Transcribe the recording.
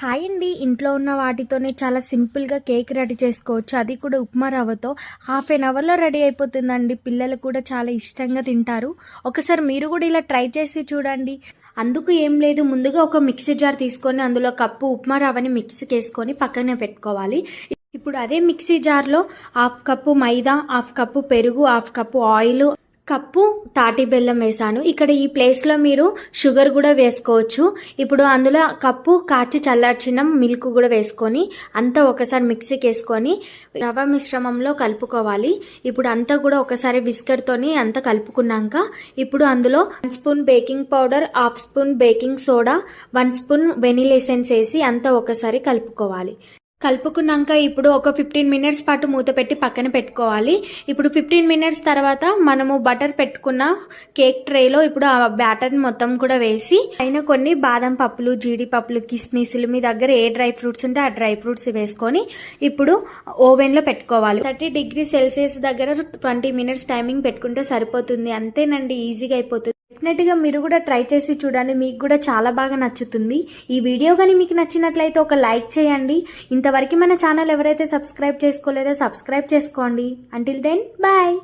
Hi అండి. ఇంట్లో ఉన్న వాటితోనే చాలా సింపుల్గా కేక్ రెడీ చేసుకోవచ్చు. అది కూడా ఉప్మా రవ్వతో. హాఫ్ ఎన్ అవర్లో రెడీ అయిపోతుందండి. పిల్లలు కూడా చాలా ఇష్టంగా తింటారు. ఒకసారి మీరు కూడా ఇలా ట్రై చేసి చూడండి. అందుకు ఏం లేదు, ముందుగా ఒక మిక్సీ జార్ తీసుకొని అందులో కప్పు ఉప్మా రవ్వని మిక్సీకి వేసుకొని పక్కనే పెట్టుకోవాలి. ఇప్పుడు అదే మిక్సీ జార్లో హాఫ్ కప్పు మైదా, హాఫ్ కప్పు పెరుగు, హాఫ్ కప్పు ఆయిల్, కప్పు తాటి బెల్లం వేసాను. ఇక్కడ ఈ ప్లేస్లో మీరు షుగర్ కూడా వేసుకోవచ్చు. ఇప్పుడు అందులో కప్పు కాచి చల్లార్చిన మిల్క్ కూడా వేసుకొని అంతా ఒకసారి మిక్సీకి వేసుకొని రవ్వ మిశ్రమంలో కలుపుకోవాలి. ఇప్పుడు అంతా కూడా ఒకసారి విస్కర్తోని అంతా కలుపుకున్నాక ఇప్పుడు అందులో 1 spoon baking powder, half spoon baking soda, 1 spoon vanilla essence వేసి అంతా ఒకసారి కలుపుకోవాలి. కలుపుకున్నాక ఇప్పుడు ఒక 15 మినిట్స్ పాటు మూత పెట్టి పక్కన పెట్టుకోవాలి. ఇప్పుడు 15 మినిట్స్ తర్వాత మనము బటర్ పెట్టుకున్న కేక్ ట్రేలో ఇప్పుడు ఆ బ్యాటర్ని మొత్తం కూడా వేసి పైన కొన్ని బాదం పప్పులు, జీడిపప్పులు, కిస్మిస్లు, మీ దగ్గర ఏ డ్రై ఫ్రూట్స్ ఉంటే ఆ డ్రై ఫ్రూట్స్ వేసుకొని ఇప్పుడు ఓవెన్లో పెట్టుకోవాలి. 30 డిగ్రీ సెల్సియస్ దగ్గర 20 మినిట్స్ టైమింగ్ పెట్టుకుంటే సరిపోతుంది. అంతేనండి, ఈజీగా అయిపోతుంది. డెఫినెట్గా మీరు కూడా ట్రై చేసి చూడండి, మీకు కూడా చాలా బాగా నచ్చుతుంది. ఈ వీడియో కానీ మీకు నచ్చినట్లయితే ఒక లైక్ చేయండి. ఇంతవరకు మన ఛానల్ ఎవరైతే సబ్స్క్రైబ్ చేసుకోలేదో సబ్స్క్రైబ్ చేసుకోండి. Until then bye.